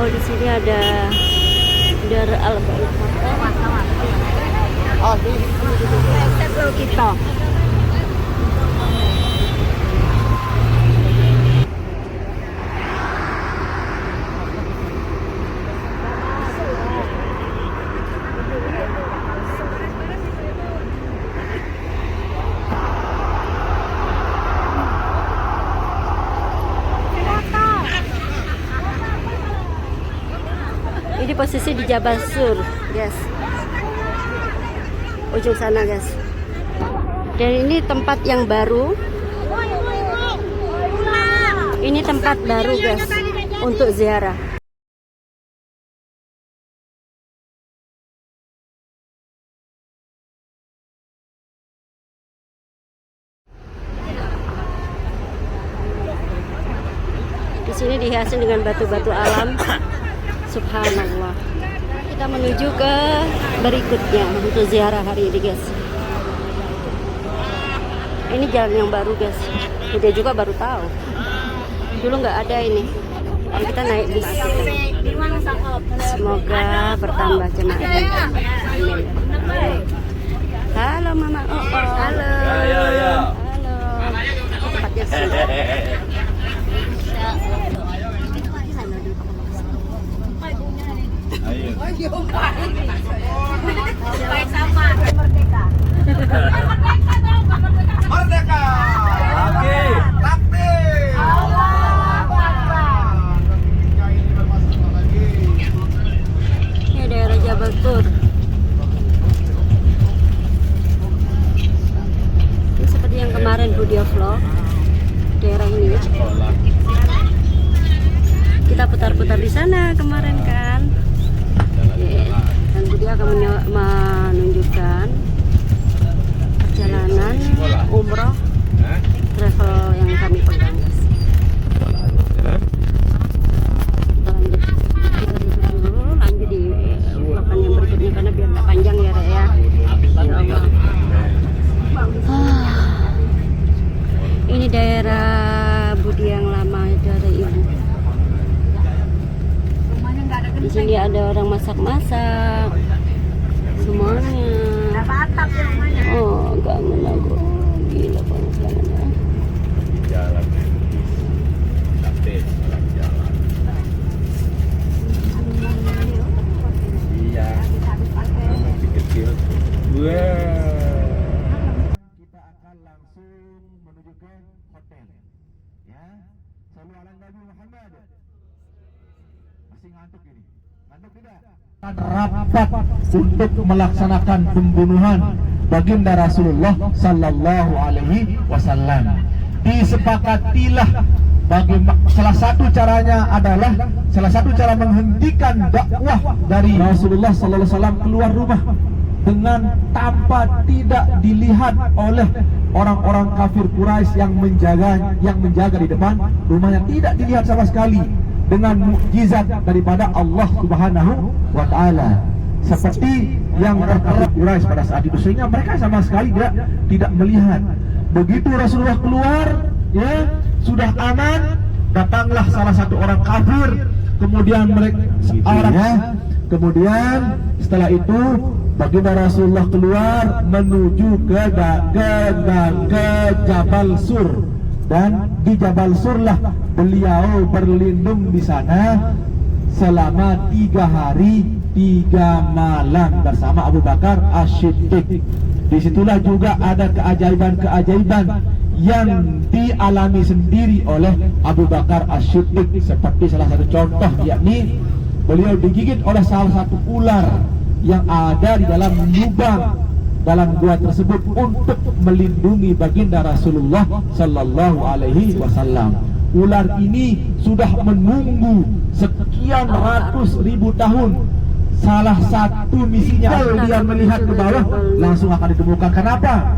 Oh, di sini ada Dar Al Bait. Oh, di kita. Ini posisi di Jabal Sur, guys. Ujung sana, guys. Dan ini tempat yang baru. Ini tempat baru, guys, untuk ziarah. Di sini dihiasi dengan batu-batu alam. Subhanallah. Kita menuju ke berikutnya untuk ziarah hari ini, guys. Ini jalan yang baru, guys. Kita juga baru tahu. Dulu nggak ada ini. Jadi kita naik bis. Semoga bertambah jemaahnya. Amin. Halo Mama. Oh, halo. Halo. Tempatnya sini. Baik sama merdeka. Merdeka. Oke. Takbir. Allahu Akbar. Ini daerah Jabal Tur. Ini seperti yang kemarin Budia vlog. Daerah ini. Kita putar-putar di sana kemarin kan. Dan Budi akan menunjukkan perjalanan umroh travel yang kami pegang, guys. Kita lanjut di vlogan yang berikutnya karena biar nggak panjang ya, Rek, ya. Ya Allah. Ini daerah Budi yang lama dari ibu. Di sini ada orang masak-masak semuanya. Oh, kangen aku. Gila banget kangen. Jalan. Takbir jalan. Iya. Masih kecil. Kita akan langsung menuju ke hotel. Ya. Sallu ala Nabi Muhammad. Masih ngantuk ini. Rapat untuk melaksanakan pembunuhan baginda Rasulullah Sallallahu Alaihi Wasallam. Disepakatilah salah satu caranya adalah salah satu cara menghentikan dakwah dari Rasulullah Sallallahu Alaihi Wasallam keluar rumah dengan tanpa tidak dilihat oleh orang-orang kafir Quraisy yang menjaga di depan rumahnya, tidak dilihat sama sekali. Dengan mukjizat daripada Allah Subhanahu wa Ta'ala, seperti yang terjadi Quraisy pada saat itu, sehingga mereka sama sekali tidak melihat. Begitu Rasulullah keluar, ya sudah aman, datanglah salah satu orang kafir, kemudian kemudian setelah itu baginda Rasulullah keluar menuju ke Jabal Sur. Dan di Jabal Surlah beliau berlindung di sana selama 3 hari 3 malam bersama Abu Bakar As-Siddiq. Disitulah juga ada keajaiban-keajaiban yang dialami sendiri oleh Abu Bakar As-Siddiq, seperti salah satu contoh yakni beliau digigit oleh salah satu ular yang ada di dalam lubang dalam gua tersebut untuk melindungi baginda Rasulullah Sallallahu Alaihi Wasallam. Ular ini sudah menunggu sekian ratus ribu tahun. Salah satu misinya adalah dia melihat ke bawah langsung akan ditemukan. Kenapa?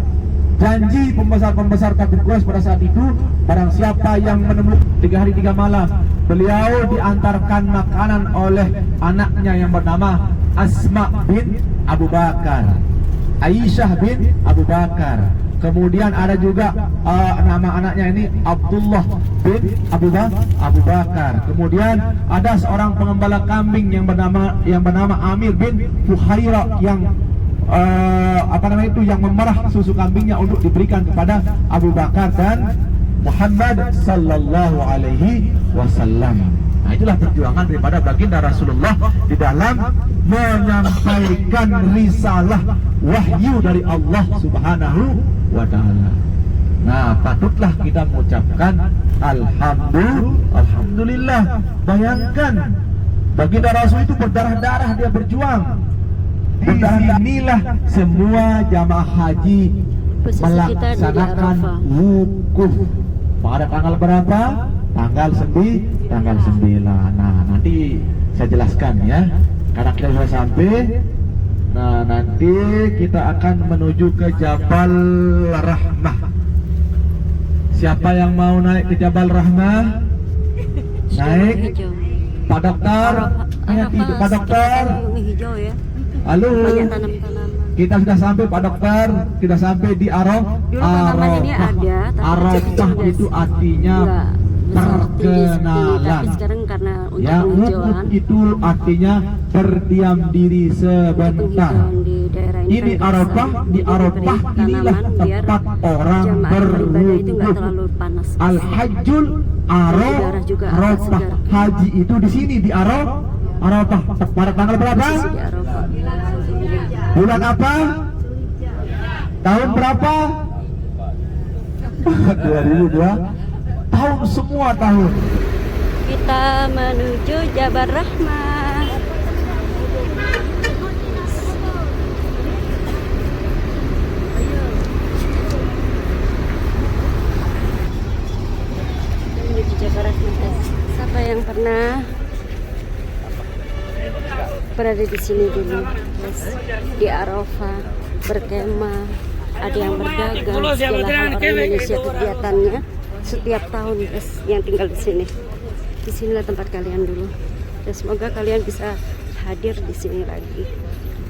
Janji pembesar-pembesar kafir Quraisy pada saat itu, barang siapa yang menemukan 3 hari 3 malam, beliau diantarkan makanan oleh anaknya yang bernama Asma bin Abu Bakar, Aisyah bin Abu Bakar, Kemudian ada juga nama anaknya ini Abdullah bin Abu Bakar. Kemudian ada seorang pengembala kambing yang bernama Amir bin Fuhaira yang yang memerah susu kambingnya untuk diberikan kepada Abu Bakar dan Muhammad sallallahu alaihi wasallam. Nah, itulah perjuangan daripada baginda Rasulullah di dalam menyampaikan risalah wahyu dari Allah Subhanahu wa taala. Nah, patutlah kita mengucapkan alhamdulillah. Bayangkan, baginda Rasul itu berdarah-darah dia berjuang. Inilah semua jamaah haji melaksanakan wukuf pada tanggal berapa? Tanggal 9. Nah, nanti saya jelaskan ya. Karena kita sudah sampai. Nah, nanti kita akan menuju ke Jabal Rahmah. Siapa yang mau naik ke Jabal Rahmah? Naik. Pak Dokter. Pak Dokter. Halo. Kita sudah sampai Pak Dokter. Kita sampai di Arafah. Arafah itu artinya perkenalan. Tapi sekarang karena untuk ya, wukuf itu artinya berdiam diri sebentar. Ini Arafah, di Arafah inilah tempat orang berwukuf. Al-Hajjul Arafah. Haji itu di sini di Arafah. Pada tanggal berapa? Bulan apa? Tahun berapa? 2002. Tahun, semua tahun. Kita menuju Jabal Rahmah. Menuju Jabal Rahmah. Siapa yang pernah berada di sini dulu, guys, di Arafah, berkemah, ada yang berdagang, segala hal orang Indonesia kegiatannya setiap tahun, guys, yang tinggal di sini. Di sinilah tempat kalian dulu. Dan semoga kalian bisa hadir di sini lagi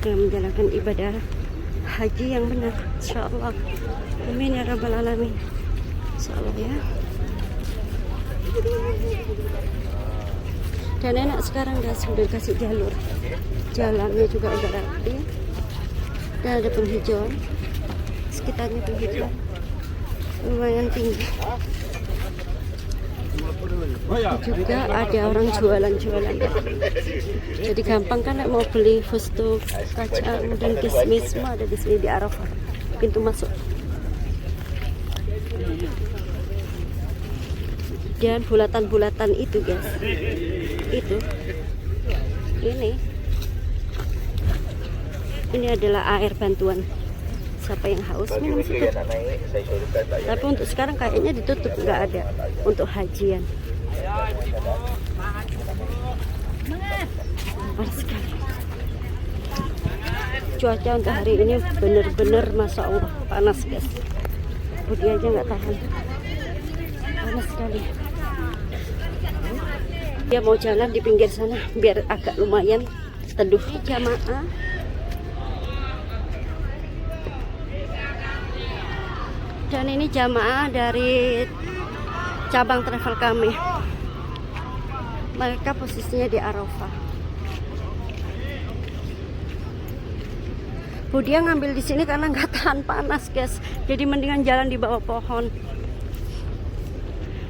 dengan menjalankan ibadah haji yang benar, insyaallah. Amin ya rabbal alamin. Insyaallah ya. Dan enak sekarang, guys, sudah kasih jalur. Jalannya juga agak rapi. Dan ada penghijauan. Sekitarnya penghijauan. Lumayan tinggi. Juga ada orang jualan-jualan. Jadi gampang kan mau beli fustuk, kacang dan kismis, semua ada di sini di Arafah. Pintu masuk. Dan bulatan-bulatan itu, guys. Itu. Ini adalah air bantuan. Siapa yang haus minum situ. Tapi untuk sekarang kayaknya ditutup, nggak ada untuk hajian. Panas sekali. Cuaca untuk hari ini bener-bener masya Allah panas, guys. Budi aja nggak tahan. Panas sekali. Dia mau jalan di pinggir sana biar agak lumayan teduh. Jamaah dan ini jamaah dari cabang travel kami. Mereka posisinya di Arafah. Budia ngambil di sini karena nggak tahan panas, guys. Jadi mendingan jalan di bawah pohon.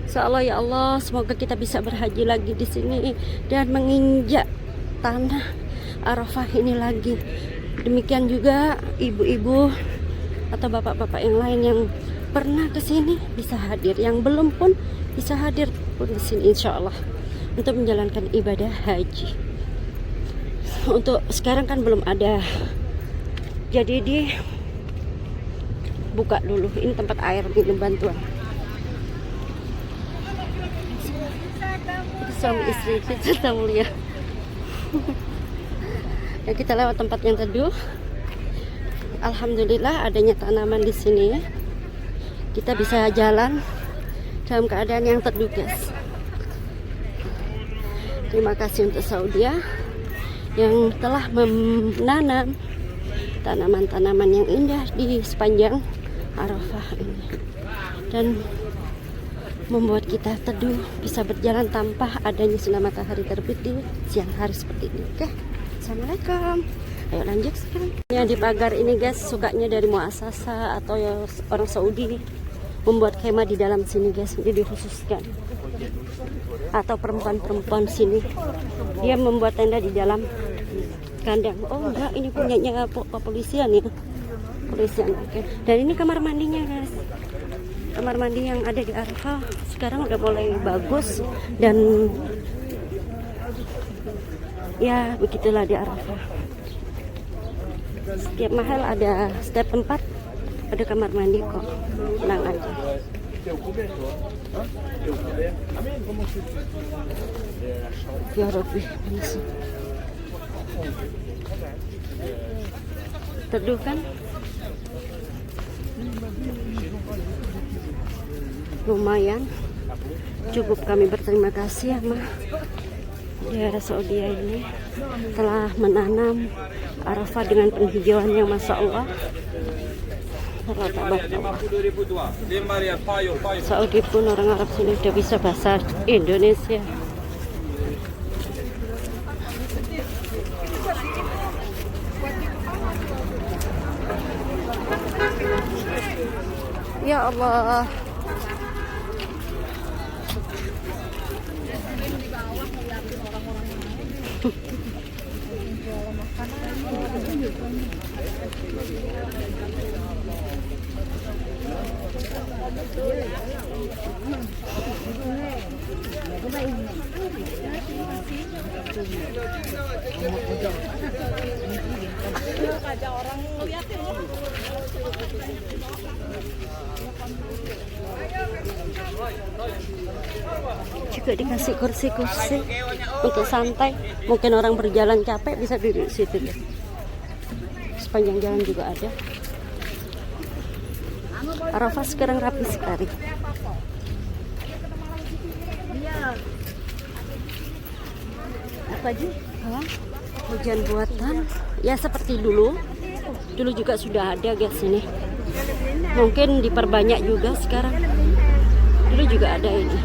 Insyaallah ya Allah, semoga kita bisa berhaji lagi di sini dan menginjak tanah Arafah ini lagi. Demikian juga ibu-ibu atau bapak-bapak yang lain yang pernah ke sini bisa hadir, yang belum pun bisa hadir pun di sini insyaallah untuk menjalankan ibadah haji. Untuk sekarang kan belum ada, jadi buka dulu. Ini tempat air minum bantuan. Itu suami istri kita mulia. Ya, kita lewat tempat yang teduh. Alhamdulillah adanya tanaman di sini. Kita bisa jalan dalam keadaan yang teduh, guys. Terima kasih untuk Saudi yang telah menanam tanaman-tanaman yang indah di sepanjang Arafah ini, dan membuat kita teduh, bisa berjalan tanpa adanya sinar matahari terbit di siang hari seperti ini. Oke, assalamualaikum. Ayo lanjut sekarang. Yang di pagar ini guys, sukanya dari muasasa atau ya orang Saudi membuat kemah di dalam sini guys, jadi dikhususkan. Atau perempuan-perempuan sini dia membuat tenda di dalam kandang. Oh enggak, ini punyanya kepolisian ya. Polisian, oke. Dan ini kamar mandinya guys. Kamar mandi yang ada di Arafah sekarang udah mulai bagus, dan ya begitulah di Arafah. Setiap mahal ada, setiap tempat ada kamar mandi kok. Tenang aja. Ya Rabbi, teduh kan? Lumayan, cukup kami berterima kasih sama daerah Saudi ini telah menanam Arafah dengan penghijauan yang Masya Allah. Saudi pun orang Arab sini sudah bisa bahasa Indonesia. Ya Allah. Juga dikasih kursi-kursi untuk santai. Mungkin orang berjalan capek bisa duduk situ. Sepanjang jalan juga ada. Arafah sekarang rapi sekali. Apa aja? Hujan buatan. Ya seperti dulu. Dulu juga sudah ada guys ini. Mungkin diperbanyak juga sekarang. Dulu juga ada ini.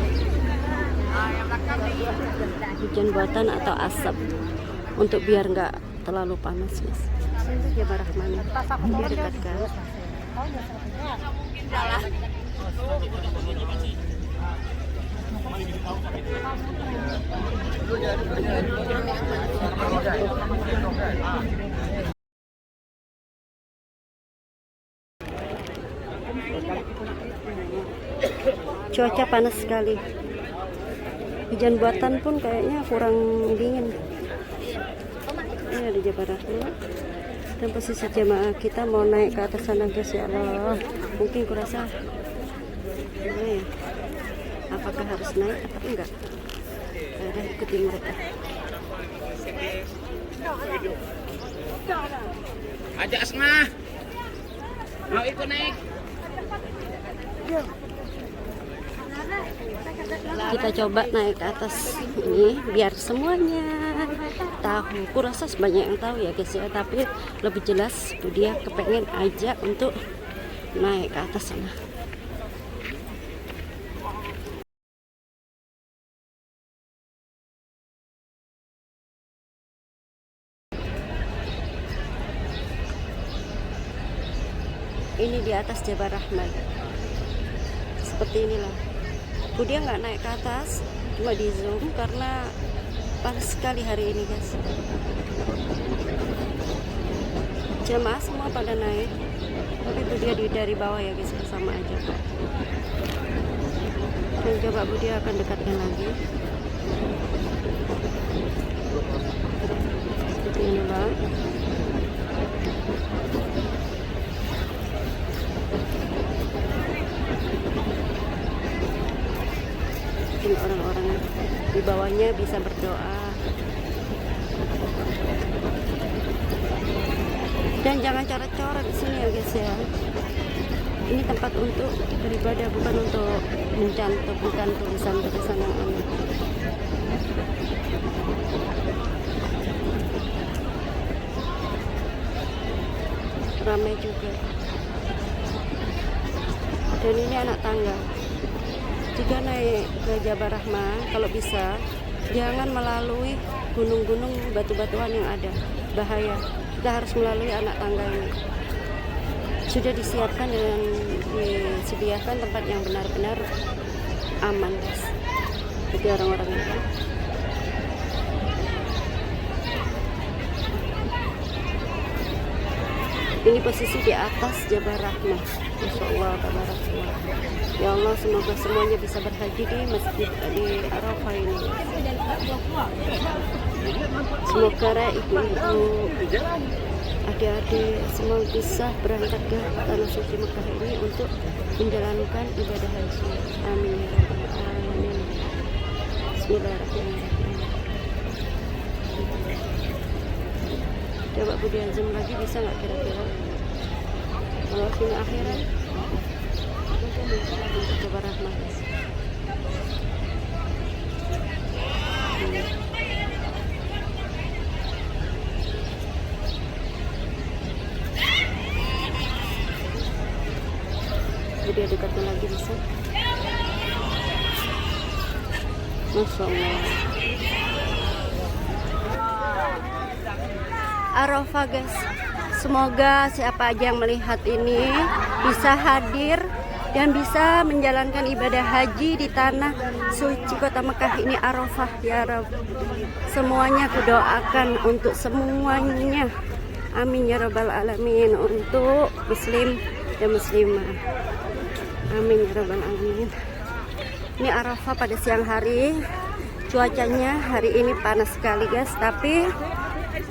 Hujan buatan atau asap untuk biar nggak terlalu panas guys. Ya Rahman, dia dekat kan. Cuaca panas sekali. Hujan buatan pun kayaknya kurang dingin. Ini ada Jabal Rahman. Dan posisi jemaah kita mau naik ke atas sana guys, ya Allah. Mungkin kurasa gimana ya? Apakah harus naik atau enggak? Ada ikuti mereka. Ajak Asma. Mau ikut naik? Kita coba naik ke atas ini biar semuanya tahu. Kurasa sebanyak yang tahu ya guys ya, tapi lebih jelas dia kepengen aja untuk naik ke atas sana. Ini di atas Jabal Rahman. Seperti inilah. Dia nggak naik ke atas, cuma di zoom karena panas sekali hari ini guys. Jemaah semua pada naik, tapi dia dari bawah ya guys, sama aja kok. Dan coba dia akan dekatkan lagi. Seperti inilah. Orang-orang di bawahnya bisa berdoa. Dan jangan coret-coret di sini ya guys ya. Ini tempat untuk beribadah, bukan untuk mencantumkan tulisan-tulisan yang aneh. Ramai juga. Dan ini anak tangga. Jika naik ke Jabal Rahmah, kalau bisa jangan melalui gunung-gunung batu-batuan yang ada, bahaya. Kita harus melalui anak tangga ini. Sudah disiapkan dan disediakan tempat yang benar-benar aman, guys, bagi orang-orang itu. Ini posisi di atas Jabal Rahmah. Masya Allah, tabarakallah. Ya Allah, semoga semuanya bisa berhaji di masjid di Arafah ini. Semoga ibu-ibu, adik-adik semua bisa berangkat ke tanah suci Mekah ini untuk menjalankan ibadah haji. Amin ya rabbal alamin. Bismillahirrahmanirrahim. Coba Budi Azam lagi bisa nggak kira-kira? Kalau sini akhiran, coba Rahmah. Jadi dekatnya lagi bisa. Masya Allah. Arafah, guys. Semoga siapa aja yang melihat ini bisa hadir dan bisa menjalankan ibadah haji di tanah suci kota Mekah ini, Arafah, ya Rabb. Semuanya kudoakan untuk semuanya. Amin ya rabbal alamin, untuk muslim dan muslimah. Amin ya rabbal alamin. Ini Arafah pada siang hari. Cuacanya hari ini panas sekali, guys, tapi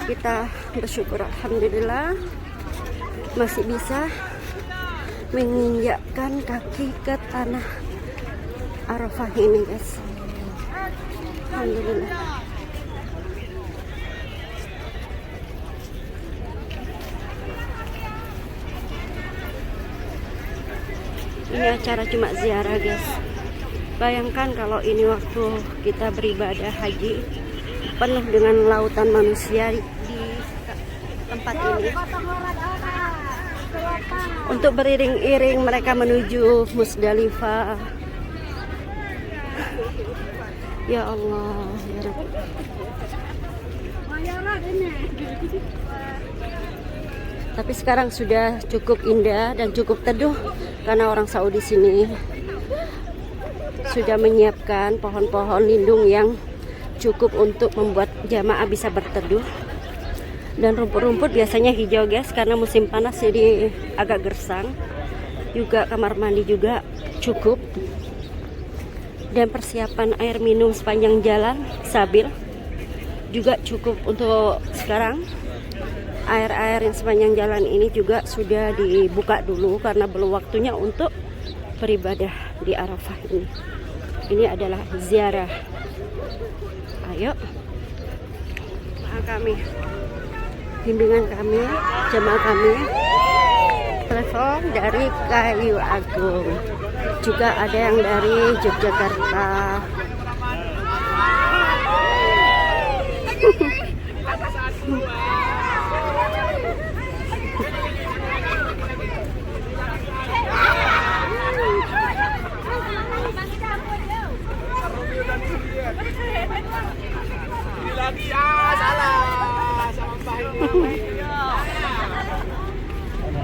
kita bersyukur alhamdulillah masih bisa menginjakkan kaki ke tanah Arafah ini, guys. Alhamdulillah. Ini acara cuma ziarah, guys. Bayangkan kalau ini waktu kita beribadah haji penuh dengan lautan manusia di tempat ini. Untuk beriring-iring mereka menuju Musdalifah. Ya Allah, ya Rabb. Tapi sekarang sudah cukup indah dan cukup teduh karena orang Saudi sini sudah menyiapkan pohon-pohon lindung yang cukup untuk membuat jamaah bisa berteduh. Dan rumput-rumput biasanya hijau, guys, karena musim panas jadi agak gersang. Juga kamar mandi juga cukup. Dan persiapan air minum sepanjang jalan stabil juga cukup untuk sekarang. Air-air yang sepanjang jalan ini juga sudah dibuka dulu karena belum waktunya untuk beribadah di Arafah ini. Ini adalah ziarah. Ayo, kami, bimbingan kami, jemaah kami, telepon dari Kayu Agung, juga ada yang dari Yogyakarta.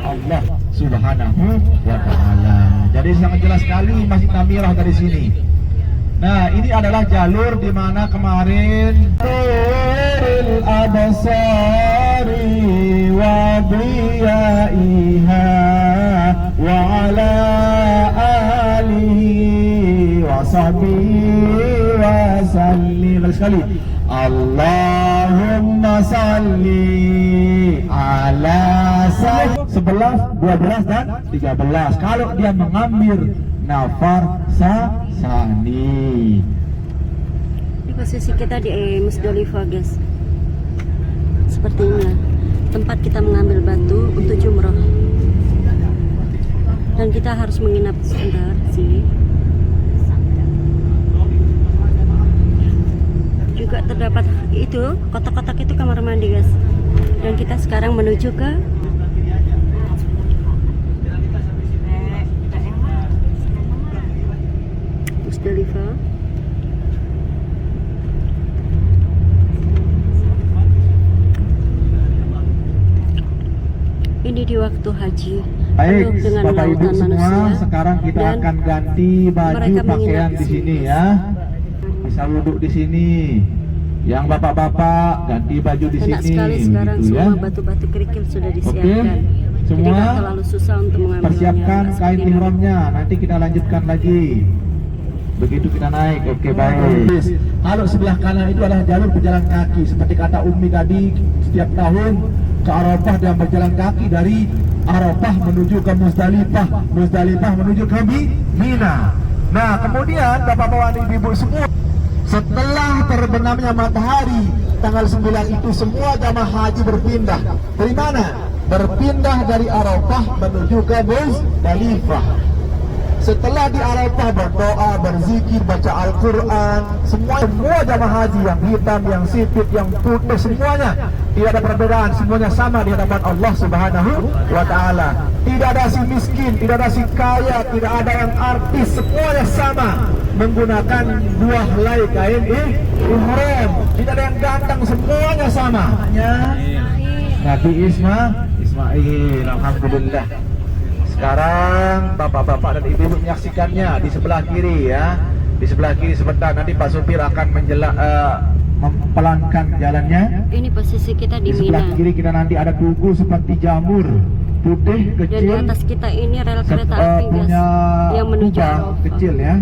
Allah Subhanahu wa ta'ala. Jadi sangat jelas sekali Masjid Namirah dari sini. Nah, ini adalah jalur di mana kemarin Turil absari wa diyaiha wa ala alihi wa sahbihi wa sallim. Sekali Allahumma salli ala 11, 12 dan 13. Kalau dia mengambil nafar sani. Di posisi kita di Musdalifah, guys. Seperti ini tempat kita mengambil batu untuk jumroh. Dan kita harus menginap sebentar sini. Juga terdapat itu kotak-kotak itu kamar mandi, guys. Dan kita sekarang menuju ke Musdalifah. Ini di waktu haji. Baik, penuh dengan Bapak Ibu lautan semua, manusia, sekarang kita dan akan ganti baju mereka pakaian menginap di di sini sini. ya. Bisa duduk di sini. Yang bapak-bapak ganti baju di Enak sini, sekali sekarang gitu ya. semua batu-batu kerikil sudah disiapkan. Jadi Semua nggak terlalu susah untuk mengambilnya. Persiapkan Nggak kain seperti dulu. ihramnya, nanti kita lanjutkan lagi. Begitu kita naik, oke baik. Kalau sebelah kanan itu adalah jalur pejalan kaki. Seperti kata Umi tadi, setiap tahun ke Arafah dia berjalan kaki dari Arafah menuju ke Musdalifah, Musdalifah menuju ke Mina. Nah kemudian bapak-bapak dan ibu-ibu semua, setelah terbenamnya matahari tanggal 9 itu semua jamaah haji berpindah. Dari mana? Berpindah dari Arafah menuju ke Musdalifah. Setelah di Arafah berdoa, berzikir, baca Al-Quran, semua jamaah haji yang hitam, yang sipit, yang putih, semuanya tidak ada perbedaan, semuanya sama di hadapan Allah Subhanahu wa Ta'ala. Tidak ada si miskin, tidak ada si kaya, tidak ada yang artis, semuanya sama menggunakan dua helai kain ihram. Tidak ada yang ganteng, semuanya sama. Nabi Ismail, alhamdulillah. Sekarang bapak-bapak dan ibu-ibu menyaksikannya di sebelah kiri ya. Di sebelah kiri sebentar, nanti Pak Supir akan mempelankan jalannya. Ini posisi kita di Di sebelah Mina. kiri kita nanti ada tugu seperti jamur putih Dan di kecil. atas kita ini rel kereta api guys, Punya yang menuju kubah Arafah. kecil ya.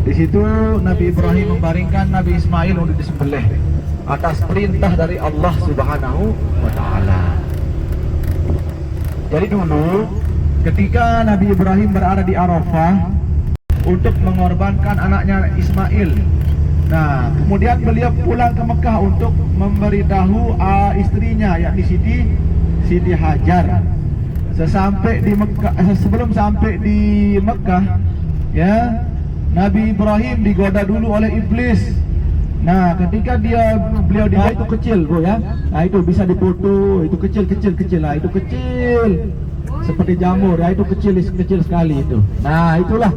Di situ Nabi Ibrahim membaringkan Nabi Ismail untuk disembelih atas perintah dari Allah Subhanahu wa Ta'ala. Jadi dulu ketika Nabi Ibrahim berada di Arafah untuk mengorbankan anaknya Ismail. Nah, kemudian beliau pulang ke Mekah untuk memberitahu istrinya yakni Siti Hajar. Sebelum sampai di Mekah, ya, Nabi Ibrahim digoda dulu oleh iblis. Nah, ketika beliau di itu kecil, Bu ya. Nah, itu bisa dipoto, itu kecil. Nah, itu kecil. Seperti jamur, ya itu kecil sekali itu. Nah, itulah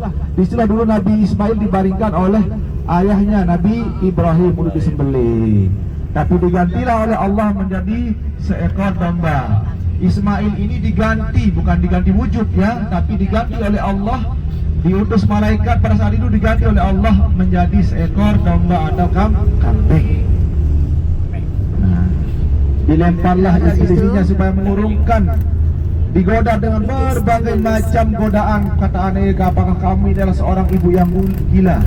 dulu Nabi Ismail dibaringkan oleh ayahnya Nabi Ibrahim untuk disembelih. Tapi digantilah oleh Allah menjadi seekor domba. Ismail ini diganti, bukan diganti wujud ya, tapi diganti oleh Allah. Diutus malaikat pada saat itu diganti oleh Allah menjadi seekor domba atau kambing. Nah, dilemparlah istrinya supaya mengurungkan, digoda dengan berbagai macam godaan. Kata aneka, apakah kamu adalah seorang ibu yang gila,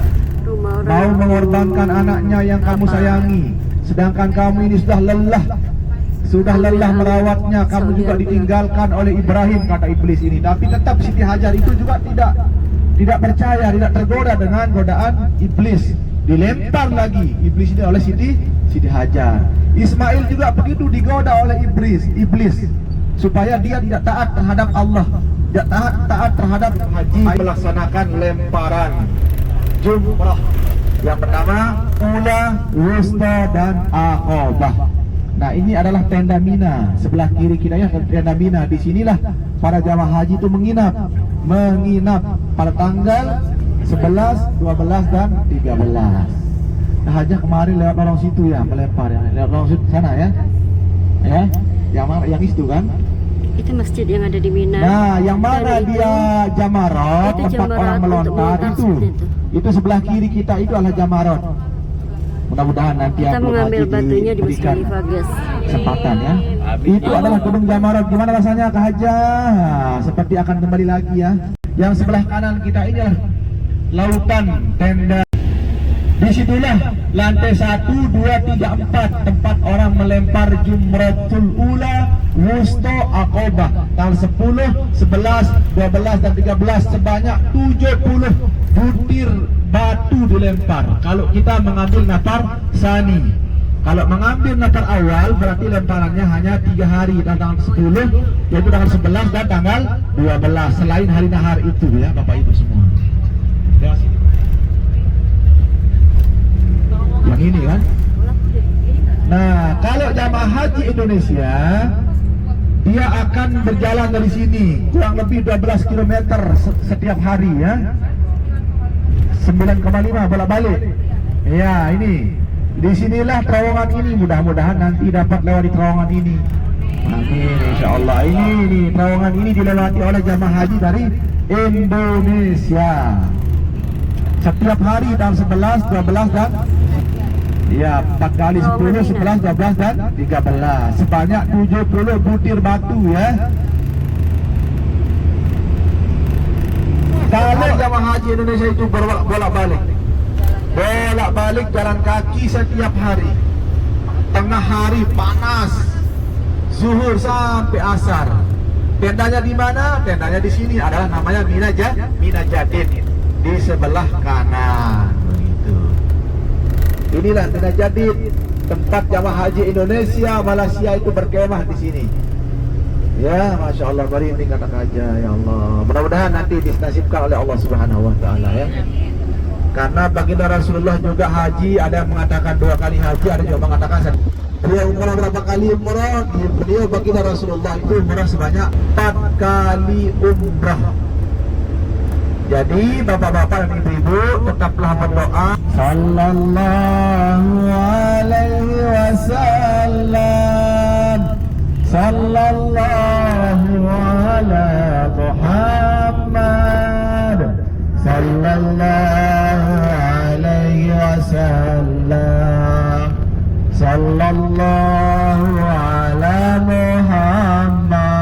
mau mengorbankan anaknya yang kamu sayangi, sedangkan kamu ini sudah lelah merawatnya, kamu juga ditinggalkan oleh Ibrahim, kata iblis ini. Tapi tetap Siti Hajar itu juga tidak percaya, tidak tergoda dengan godaan iblis. Dilempar lagi iblis ini oleh Siti Hajar. Ismail juga begitu digoda oleh iblis supaya dia tidak taat terhadap Allah, tidak taat terhadap haji. Melaksanakan lemparan jumrah yang pertama, ula, wusta, dan aqabah. Nah, ini adalah tenda Mina. Sebelah kiri kita ya tenda Mina. Disinilah para jamaah haji itu menginap pada tanggal 11, 12, dan 13. Nah, Haji kemarin lewat lorong situ ya, melempar ya, lewat lorong situ sana ya. Ya, yang mana? Yang itu kan? Itu masjid yang ada di Mina. Nah, yang mana Dari dia Jamarot, itu tempat Jamarat orang untuk melontar melontar itu. seperti itu. Itu sebelah kiri kita itu adalah Jamarot. Mudah-mudahan nanti kita yang belum mengambil haji batunya di diberikan Musdalifah guys. kesempatan ya. Itu adalah Gunung Jamarot. Gimana rasanya Kak Haja? Seperti akan kembali lagi ya. Yang sebelah kanan kita ini adalah lautan tenda. Disitulah lantai 1, 2, 3, 4 tempat orang melempar jumratul ula, wusta, aqabah. Tanggal 10, 11, 12, dan 13 sebanyak 70 butir batu dilempar. Kalau kita mengambil nafar sani, kalau mengambil nafar awal berarti lemparannya hanya 3 hari, tanggal 10 yaitu tanggal 11 dan tanggal 12 selain hari nahar itu ya Bapak Ibu semua. Yang ini kan. Nah, kalau jamaah haji Indonesia dia akan berjalan dari sini kurang lebih 12 km setiap hari ya. 9,5 bolak-balik. Ya, ini. Di sinilah terowongan ini, mudah-mudahan nanti dapat lewat di terowongan ini. Amin, insyaallah. Ini terowongan ini dilewati oleh jamaah haji dari Indonesia. Setiap hari tanggal 11, 12 dan ya 4 kali 10, 11, 12 dan 13. Sebanyak 70 butir batu ya. Kalau jamaah haji Indonesia itu bolak-balik jalan kaki setiap hari. Tengah hari panas, zuhur sampai asar. Tendanya di mana? Tendanya di sini adalah namanya Mina Jadid di sebelah kanan. Begitu. Inilah Mina Jadid, tempat jamaah haji Indonesia Malaysia itu berkemah di sini. Ya, masya Allah, merinding kata aja ya Allah. Mudah-mudahan nanti dinasibkan oleh Allah Subhanahu Wa Taala ya. Karena baginda Rasulullah juga haji, ada yang mengatakan 2 kali haji, ada juga mengatakan beliau umrah berapa kali umrah? Beliau baginda Rasulullah itu umrah sebanyak 4 kali umrah. Jadi bapak-bapak dan ibu-ibu tetaplah berdoa. Sallallahu alaihi wasallam. Sallallahu ala Muhammad. Sallallahu alaihi wasallam. Sallallahu ala Muhammad.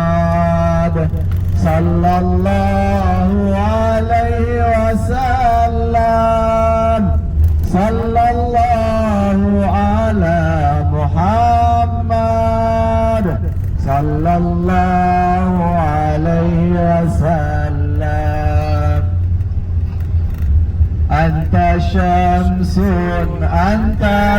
Sallallahu alaihi wasallam. Sallallahu ala Muhammad. Sallallahu alaihi wasallam. Anta syamsun, anta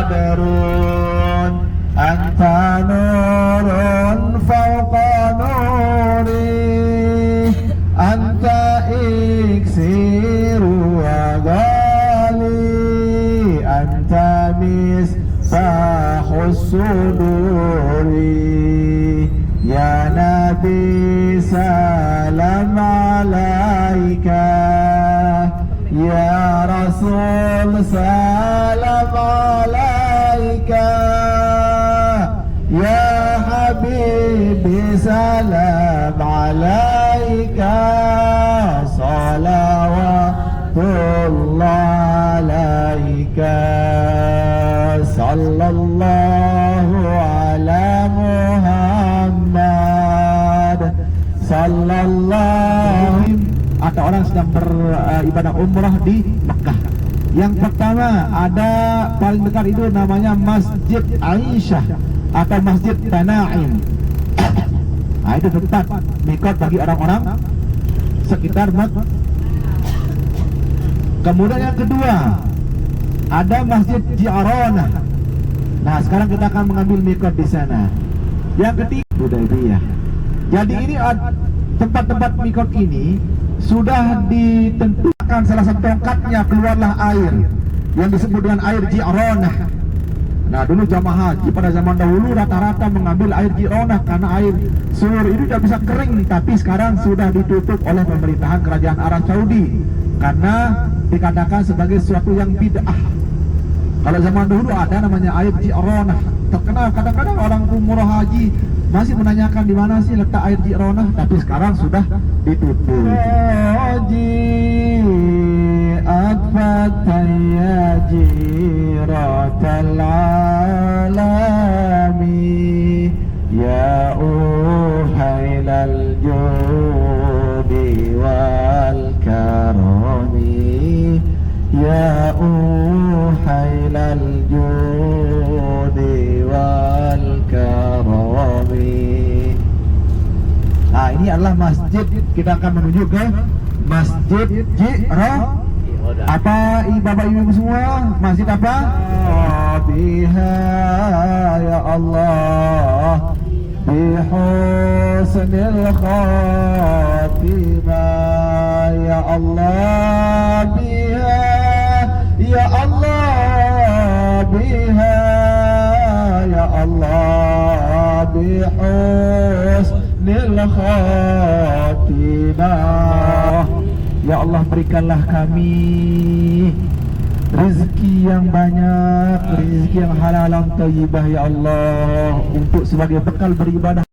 badrun, anta nurun fawqa nuri, anta iksiru wa ghali, anta misbahus suduri. Ya Nabi salam alaika, ya Rasul salam alaika, ya Habibi salam alaika, salawatullah alaika, sallallahu ala Muhammad, sallallahu. Ada orang sedang beribadah umrah di Mekah. Yang pertama ada paling dekat itu namanya Masjid Aisyah atau Masjid Tanaim. Nah, itu tempat mikot bagi orang-orang sekitar Mekah. Kemudian yang kedua ada Masjid Ji'aranah. Nah, sekarang kita akan mengambil mikot di sana. Yang ketiga Hudaybiyah. Jadi ini tempat-tempat mikot ini sudah ditentukan salah satu tongkatnya, keluarlah air yang disebut dengan air Ji'aranah. Nah, dulu jamaah haji pada zaman dahulu rata-rata mengambil air Ji'aranah karena air sumur itu tidak bisa kering, tapi sekarang sudah ditutup oleh pemerintahan kerajaan Arab Saudi karena dikatakan sebagai sesuatu yang bid'ah. Kalau zaman dahulu ada namanya air Ji'aranah, terkenal. Kadang-kadang orang umrah haji masih menanyakan di mana sih letak air Ji'aranah, tapi sekarang sudah ditutup. Haji atfataya jiratal alami, ya uhailal judi wal karami, ya uhailal judi wal karami. Nah, ini adalah masjid. Kita akan menuju ke Masjid Ji'aranah. Apa bapak ibu semua? Masjid apa? Biha ya Allah, bihusnil khatimah ya Allah, biha ya Allah, biha ya Allah, bihusnil khatimah. Ya Allah, berikanlah kami rezeki yang banyak, rezeki yang halal dan thayyibah ya Allah, untuk sebagai bekal beribadah.